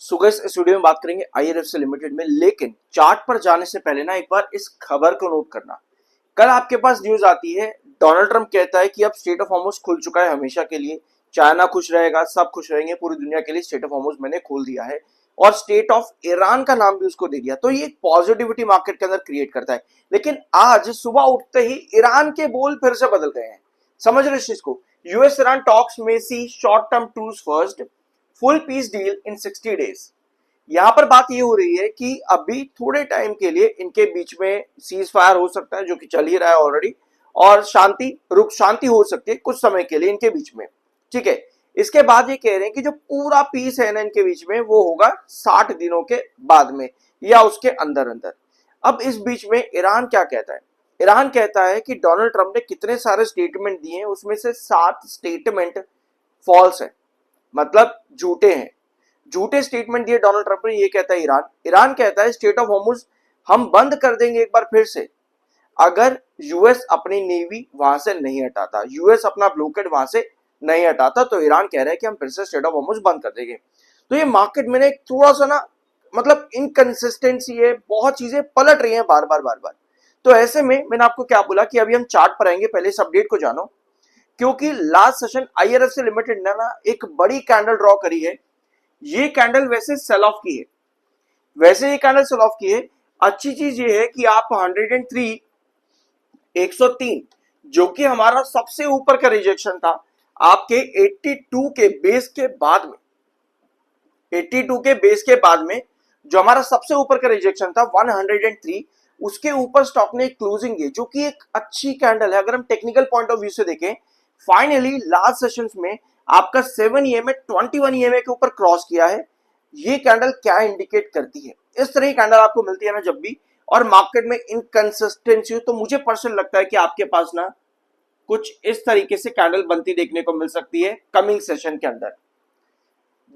इस स्टूडियो में बात करेंगे आईआरएफसी लिमिटेड में, लेकिन चार्ट पर जाने से पहले ना एक बार इस खबर को नोट करना। कल आपके पास न्यूज आती है, डोनाल्ड ट्रंप कहता है कि अब स्टेट ऑफ हॉर्मुज खुल चुका है हमेशा के लिए, चाइना खुश रहेगा, सब खुश रहेंगे, पूरी दुनिया के लिए स्टेट ऑफ हॉर्मुज मैंने खोल दिया है और स्टेट ऑफ ईरान का नाम भी उसको दे दिया। तो ये एक पॉजिटिविटी मार्केट के अंदर क्रिएट करता है। लेकिन आज सुबह उठते ही ईरान के बोल फिर से बदल गए हैं। समझ रहे इस चीज को? यूएस ईरान टॉक्स में सी short term truce first, full peace deal in 60 days. यहां पर बात ये हो रही है कि अभी थोड़े टाइम के लिए इनके बीच में सीज फायर हो सकता है, जो कि चल ही रहा है ऑलरेडी, और शांति हो सकती है कुछ समय के लिए इनके बीच में। ठीक है, इसके बाद ये कह रहे हैं कि जो पूरा पीस है ना इनके बीच में, वो होगा 60 दिनों के बाद में या उसके अंदर अंदर। अब इस बीच में ईरान क्या कहता है? ईरान कहता है कि डोनाल्ड ट्रंप ने कितने सारे स्टेटमेंट दिए हैं, उसमें से 7 स्टेटमेंट फॉल्स है, मतलब झूठे हैं। झूठे स्टेटमेंट दिए डोनाल्ड ट्रंप ने, ये कहता है ईरान कहता है स्टेट ऑफ हॉर्मुज हम बंद कर देंगे एक बार फिर से, अगर यूएस अपनी नेवी वहां से नहीं हटाता, यूएस अपना ब्लॉकेड वहां से नहीं हटाता, तो ईरान कह रहा है कि हम फिर से स्टेट ऑफ हॉर्मुज बंद कर देंगे। तो ये मार्केट में एक थोड़ा सा ना, मतलब इनकंसिस्टेंसी है, बहुत चीजें पलट रही हैं बार बार। तो ऐसे में मैंने आपको क्या बोला कि अभी हम चार्ट पर आएंगे, पहले इस अपडेट को जानो, क्योंकि लास्ट सेशन आईआरएफसी लिमिटेड ने ना एक बड़ी कैंडल ड्रॉ करी है। ये कैंडल वैसे सेल ऑफ की है, वैसे ये कैंडल सेल ऑफ की है। अच्छी चीज ये है कि आप 103 103 जो कि हमारा सबसे ऊपर का रिजेक्शन था, आपके 82 के बेस के बाद में, 82 के बेस के बाद में जो हमारा सबसे ऊपर का रिजेक्शन था 103, उसके ऊपर स्टॉक ने क्लोजिंग दी, जो कि एक अच्छी कैंडल है। अगर हम टेक्निकल पॉइंट ऑफ व्यू से देखें, फाइनली लास्ट सेशंस में आपका 7 ईएमए 21 ईएमए के ऊपर क्रॉस किया है। ये कैंडल क्या इंडिकेट करती है? इस तरह की कैंडल आपको मिलती है ना जब भी, और मार्केट में इनकंसिस्टेंसी हो, तो मुझे पर्सनल लगता है कि आपके पास ना कुछ इस तरीके से कैंडल बनती देखने को मिल सकती है कमिंग सेशन के अंदर,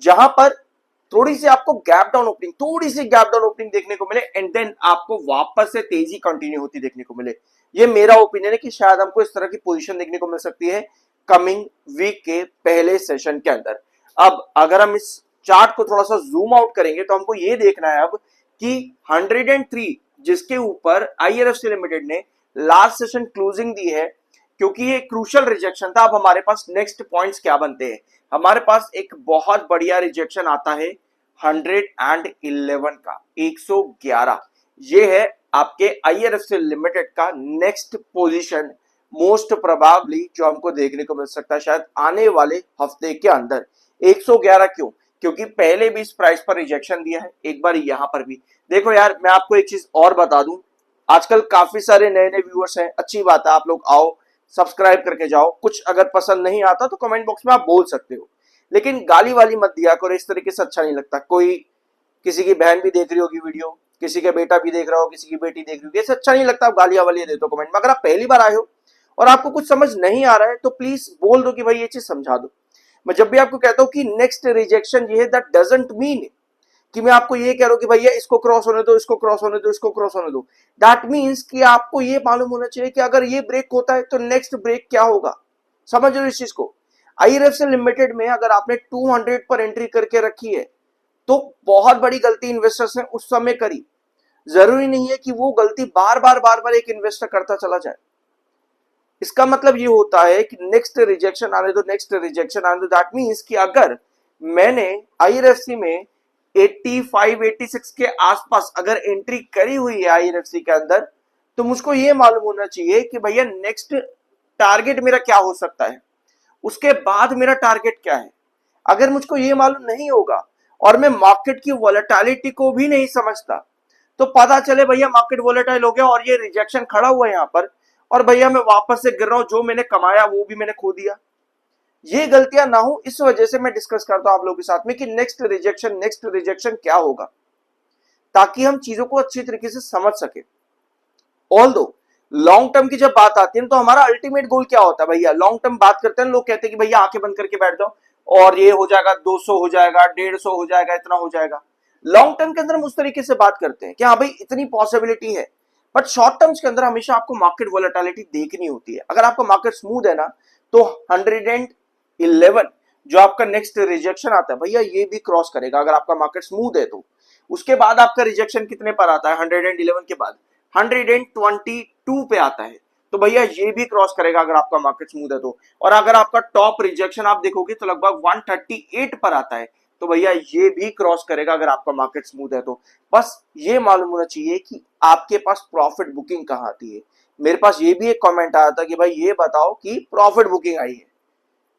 जहां पर थोड़ी सी आपको गैप डाउन ओपनिंग देखने को मिले, एंड देन आपको वापस से तेजी कंटिन्यू होती देखने को मिले। ये मेरा ओपिनियन है कि शायद हमको इस तरह की पोजीशन देखने को मिल सकती है कमिंग वीक के पहले सेशन के अंदर। अब अगर हम इस चार्ट को थोड़ा सा जूम आउट करेंगे, तो हमको ये देखना है अब कि 103 जिसके ऊपर आईआरएफसी लिमिटेड ने लास्ट सेशन क्लोजिंग दी है, क्योंकि ये क्रूशियल रिजेक्शन था। अब हमारे पास नेक्स्ट पॉइंट्स क्या बनते हैं? हमारे पास एक बहुत बढ़िया रिजेक्शन आता है 111 का, 111। ये है आपके आईआरएफसी लिमिटेड का नेक्स्ट पोजीशन, मोस्ट प्रोबेबली जो हमको देखने को मिल सकता है शायद आने वाले हफ्ते के अंदर। 111 क्यों? क्योंकि पहले भी इस प्राइस पर रिजेक्शन दिया है, एक बार यहां पर भी। देखो यार, मैं आपको एक चीज और बता दूं, आजकल काफी सारे नए नए व्यूअर्स हैं, अच्छी बात है, आप लोग आओ सब्सक्राइब करके जाओ। कुछ अगर पसंद नहीं आता तो कमेंट बॉक्स में आप बोल सकते हो, लेकिन गाली वाली मत दिया करो, इस तरीके से अच्छा नहीं लगता। कोई किसी की बहन भी देख रही होगी वीडियो, किसी का बेटा भी देख रहा हो, किसी की बेटी देख रही होगी, ऐसे अच्छा नहीं लगता आप गालियां वाली दे दो कमेंट में। अगर आप पहली बार आए हो और आपको कुछ समझ नहीं आ रहा है, तो प्लीज बोल दो कि भाई ये चीज समझा दो। मैं जब भी आपको कहता हूं कि नेक्स्ट रिजेक्शन ये है, दैट डजंट मीन कि मैं आपको ये कह रहा हूं कि भैया इसको क्रॉस होने दो, इसको क्रॉस होने दो, इसको क्रॉस होने दो। दैट मीन्स कि आपको ये मालूम होना चाहिए कि अगर ये ब्रेक होता है तो नेक्स्ट ब्रेक क्या होगा। समझ लो इस चीज को। आईआरएफसी लिमिटेड में अगर आपने 200 पर एंट्री करके रखी है, तो बहुत बड़ी गलती इन्वेस्टर्स ने उस समय करी। जरूरी नहीं है कि वो गलती बार बार एक इन्वेस्टर करता चला जाए। इसका मतलब ये होता है कि नेक्स्ट रिजेक्शन आने दो, नेक्स्ट रिजेक्शन आने दो। दैट मीन्स कि अगर मैंने आईआरएफसी में 85 86 के आसपास अगर एंट्री करी हुई है आईआरएफसी के अंदर, तो मुझको ये मालूम होना चाहिए कि भैया नेक्स्ट टारगेट मेरा क्या हो सकता है, उसके बाद मेरा टारगेट क्या है। अगर मुझको ये मालूम नहीं होगा और मैं मार्केट की वॉलेटिलिटी को भी नहीं समझता, तो पता चले भैया मार्केट वॉलेटाइल हो गया और ये रिजेक्शन खड़ा हुआ है यहां पर, और भैया मैं वापस से गिर रहा हूं, जो मैंने कमाया वो भी मैंने खो दिया। ये गलतियां ना हो, इस वजह से मैं डिस्कस करता हूं आप लोगों के साथ में कि नेक्स्ट रिजेक्शन क्या होगा, ताकि हम चीजों को अच्छी तरीके से समझ सके। ऑल दो लॉन्ग टर्म की जब बात आती है, तो हमारा अल्टीमेट गोल क्या होता है भैया? लॉन्ग टर्म बात करते हैं, लोग कहते हैं कि भैया आंखें बंद करके बैठ जाओ और ये हो जाएगा, 200 हो जाएगा, 150 हो जाएगा, इतना हो जाएगा। लॉन्ग टर्म के अंदर हम उस तरीके से बात करते हैं कि हाँ भाई इतनी पॉसिबिलिटी है, बट शॉर्ट टर्म्स के अंदर हमेशा आपको मार्केट वॉलेटिलिटी देखनी होती है। अगर आपका मार्केट स्मूथ है ना, तो 111 जो आपका नेक्स्ट रिजेक्शन आता है भैया ये भी क्रॉस करेगा अगर आपका मार्केट स्मूथ है तो। उसके बाद आपका रिजेक्शन कितने पर आता है, 111 के बाद 122 पे आता है, तो भैया ये भी क्रॉस करेगा अगर आपका मार्केट स्मूथ है तो। और अगर आपका टॉप रिजेक्शन आप देखोगे तो लगभग 138 पर आता है, तो भैया ये भी क्रॉस करेगा अगर आपका मार्केट स्मूथ है तो। बस ये मालूम होना चाहिए कि आपके पास प्रॉफिट बुकिंग कहाँ आती है। मेरे पास ये भी एक कमेंट आया था कि भाई ये बताओ कि प्रॉफिट बुकिंग आई है,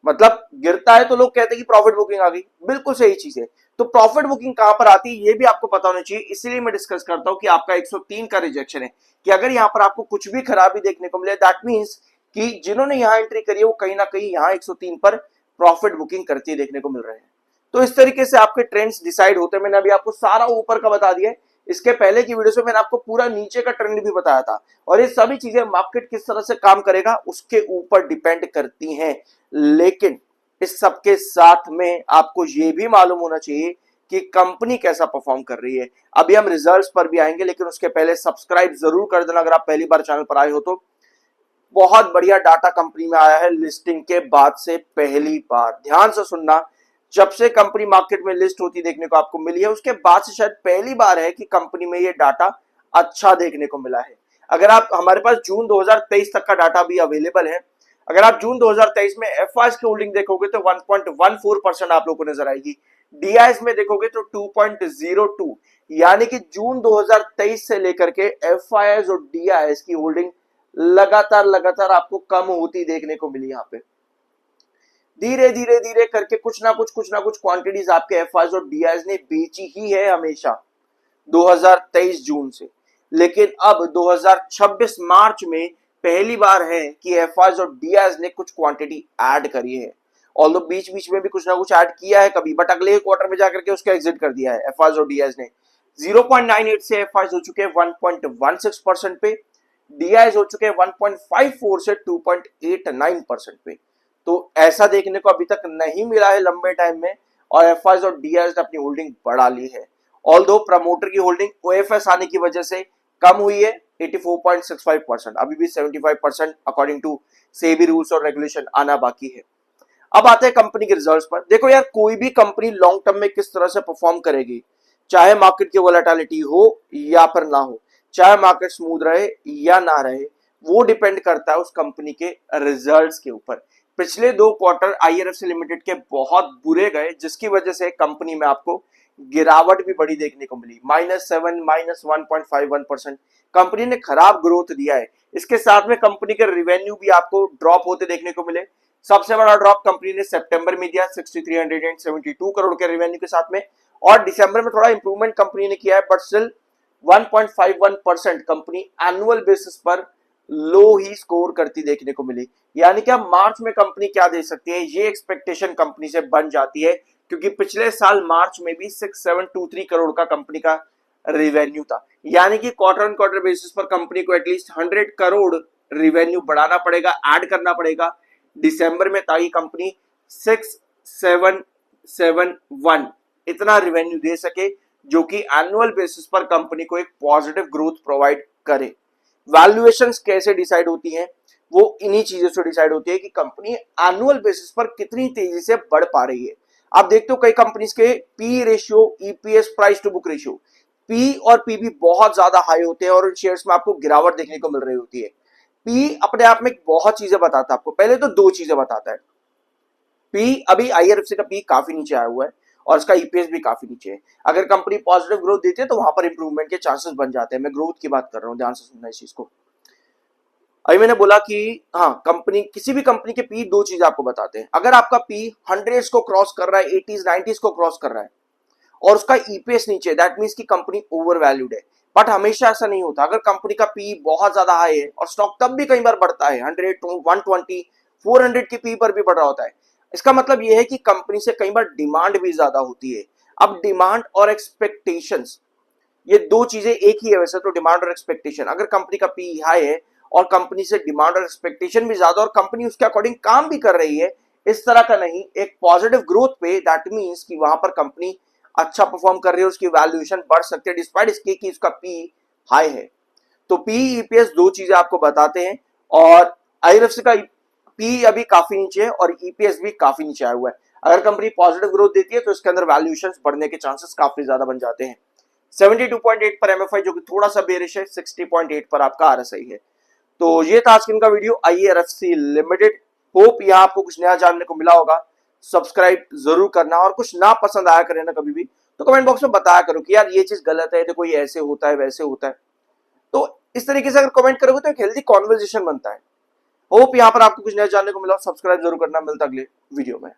मतलब गिरता है तो लोग कहते हैं कि प्रॉफिट बुकिंग आ गई, बिल्कुल सही चीज है। तो प्रॉफिट बुकिंग कहां पर आती है ये भी आपको पता होना चाहिए, इसीलिए मैं डिस्कस करता हूं कि आपका 103 का रिजेक्शन है, कि अगर यहां पर आपको कुछ भी खराबी देखने को मिले दैट मींस कि जिन्होंने यहां एंट्री करी है वो कहीं ना कहीं यहां 103 पर प्रॉफिट बुकिंग करती देखने को मिल रहे हैं। तो इस तरीके से आपके ट्रेंड्स डिसाइड होते हैं। मैंने अभी आपको सारा ऊपर का बता दिया है, इसके पहले की वीडियो से मैंने आपको पूरा नीचे का ट्रेंड भी बताया था, और ये सभी चीजें मार्केट किस तरह से काम करेगा उसके ऊपर डिपेंड करती हैं। लेकिन इस सबके साथ में आपको ये भी मालूम होना चाहिए कि कंपनी कैसा परफॉर्म कर रही है। अभी हम रिजल्ट्स पर भी आएंगे, लेकिन उसके पहले सब्सक्राइब जरूर कर देना अगर आप पहली बार चैनल पर आए हो तो। बहुत बढ़िया डाटा कंपनी में आया है लिस्टिंग के बाद से पहली बार, ध्यान से सुनना। जब से कंपनी मार्केट में लिस्ट होती देखने को आपको मिली है उसके बाद से शायद पहली बार है कि कंपनी में ये डाटा अच्छा देखने को मिला है। अगर आप, हमारे पास जून 2023 तक का डाटा भी अवेलेबल है, अगर आप जून 2023 में एफआईएस की होल्डिंग देखोगे तो 1.14% आप लोगों को नजर आएगी। डीआईएस में देखोगे तो 2.02, यानी कि जून 2023 से लेकर के एफआईएस और डीआईएस की होल्डिंग लगातार लगातार आपको कम होती देखने को मिली। यहाँ पे धीरे धीरे धीरे करके कुछ ना कुछ क्वांटिटीज आपके एफआईएस और डीआईएस ने बेची ही है हमेशा 2023 जून से। लेकिन अब 2026 मार्च में पहली बार है कि एफआईएस और डीआईएस ने कुछ क्वांटिटी ऐड करी है। ऑल्दो बीच बीच में भी कुछ ना कुछ ऐड किया है कभी, बट अगले क्वार्टर में जाकर के उसको एग्जिट कर दिया है एफआईएस और डीआईएस ने। 0.98 से एफआईएस हो चुके हैं 1.16% पे, डीआईएस हो चुके हैं 1.54 से 2.89% पे। तो ऐसा देखने को अभी तक नहीं मिला है लंबे टाइम में, और एफआईएस और डीआईएस ने अपनी होल्डिंग बढ़ा ली है। ऑल्दो प्रमोटर की होल्डिंग ओएफएस आने की वजह से कम हुई है 84.65%, अभी भी 75% अकॉर्डिंग टू सेबी रूल्स और रेगुलेशन आना बाकी है। अब आते हैं कंपनी के रिजल्ट्स पर। देखो यार, कोई भी कंपनी लॉन्ग टर्म में किस तरह से परफॉर्म करेगी, चाहे मार्केट की वोलेटिलिटी हो या फिर ना हो, चाहे मार्केट स्मूथ रहे या ना रहे, वो डिपेंड करता है उस कंपनी के रिजल्ट्स के ऊपर। पिछले 2 क्वार्टर आईआरएफसी लिमिटेड के बहुत बुरे गए, जिसकी वजह से कंपनी में आपको गिरावट भी बड़ी देखने को मिली, -7 -1.51%। कंपनी ने खराब ग्रोथ दिया है। इसके साथ में कंपनी के रेवेन्यू भी आपको ड्रॉप होते देखने को मिले। सबसे बड़ा ड्रॉप कंपनी ने सितंबर में दिया 6372 करोड़ के रेवेन्यू के साथ में, और दिसंबर में थोड़ा इंप्रूवमेंट कंपनी ने किया है, but still 1.51% company annual basis पर लो ही स्कोर करती देखने को मिली। यानी कि अब मार्च में कंपनी क्या दे सकती है ये एक्सपेक्टेशन कंपनी से बन जाती है, क्योंकि पिछले साल मार्च में भी 6723 करोड़ का कंपनी का रिवेन्यू था। यानी कि क्वार्टर ऑन क्वार्टर बेसिस पर कंपनी को एटलीस्ट 100 करोड़ रिवेन्यू बढ़ाना पड़ेगा, ऐड करना पड़ेगा दिसंबर में, ताकि कंपनी 6771 इतना रिवेन्यू दे सके, जो कि एनुअल बेसिस पर कंपनी को एक पॉजिटिव ग्रोथ प्रोवाइड करे। वैल्यूएशंस कैसे डिसाइड होती हैं, वो इन्हीं चीजों से डिसाइड होती है कि कंपनी एनुअल बेसिस पर कितनी तेजी से बढ़ पा रही है। आप देखते हो कई कंपनीज के P ratio, EPS, price to book ratio, P और पीबी बहुत ज्यादा हाई होते हैं, और शेयर्स में आपको गिरावट देखने को मिल रही होती है। पी अपने आप में बहुत चीजें बताता है आपको, पहले तो 2 चीजें बताता है। पी, अभी आईआरएफसी का पी काफी नीचे आया हुआ है और इसका ईपीएस भी काफी नीचे है। अगर कंपनी पॉजिटिव ग्रोथ देती है तो वहां पर इंप्रूवमेंट के चांसेस बन जाते हैं। मैं ग्रोथ की बात कर रहा हूं, ध्यान से सुनना इस चीज को। अभी मैंने बोला कि हाँ, कंपनी, किसी भी कंपनी के पी 2 चीज आपको बताते हैं। अगर आपका पी 100 को क्रॉस कर रहा है, 80s 90s को क्रॉस कर रहा है, और उसका ईपीएस नीचे, दैट मींस कि कंपनी ओवर वैल्यूड है। बट हमेशा ऐसा नहीं होता। अगर कंपनी का पी बहुत ज्यादा हाई है और स्टॉक तब भी कई बार बढ़ता है, 100 120 400 के पी पर भी बढ़ रहा होता है, इसका मतलब यह है कि कंपनी से कई बार डिमांड भी ज्यादा होती है। अब डिमांड और एक्सपेक्टेशंस, ये 2 चीजें एक ही है वैसे तो, डिमांड और एक्सपेक्टेशन। अगर कंपनी का पी हाई है और कंपनी से डिमांड और एक्सपेक्टेशन भी ज्यादा, और कंपनी उसके अकॉर्डिंग काम भी कर रही है, इस तरह का नहीं, एक पॉजिटिव ग्रोथ पे, दैट मींस कि वहां पर कंपनी अच्छा परफॉर्म कर रही है, उसकी वैल्यूएशन बढ़ सकती है डिस्पाइट इसके कि उसका पी हाई है। तो पी ईपीएस 2 चीजें आपको बताते हैं, और आईआरएफसी का पी अभी काफी नीचे है और ईपीएस भी काफी नीचे आया हुआ है। अगर कंपनी पॉजिटिव ग्रोथ देती है तो इसके अंदर वैल्यूएशन बढ़ने के चांसेस काफी ज्यादा बन जाते हैं। 72.8 पर एमएफआई जो कि थोड़ा सा बेरिश है, 60.8 पर आपका आरएसआई है। तो ये था आज का वीडियो IRFC लिमिटेड। होप यहाँ आपको कुछ नया जानने को मिला होगा। सब्सक्राइब जरूर करना, और कुछ ना पसंद आया करे ना कभी भी तो कमेंट बॉक्स में बताया करो कि यार ये चीज गलत है, देखो ये ऐसे होता है वैसे होता है। तो इस तरीके से अगर कमेंट करोगे तो एक हेल्दी कॉन्वर्सेशन बनता है। होप यहाँ पर आपको कुछ नया जानने को मिला। सब्सक्राइब जरूर करना। मिलता अगले वीडियो में।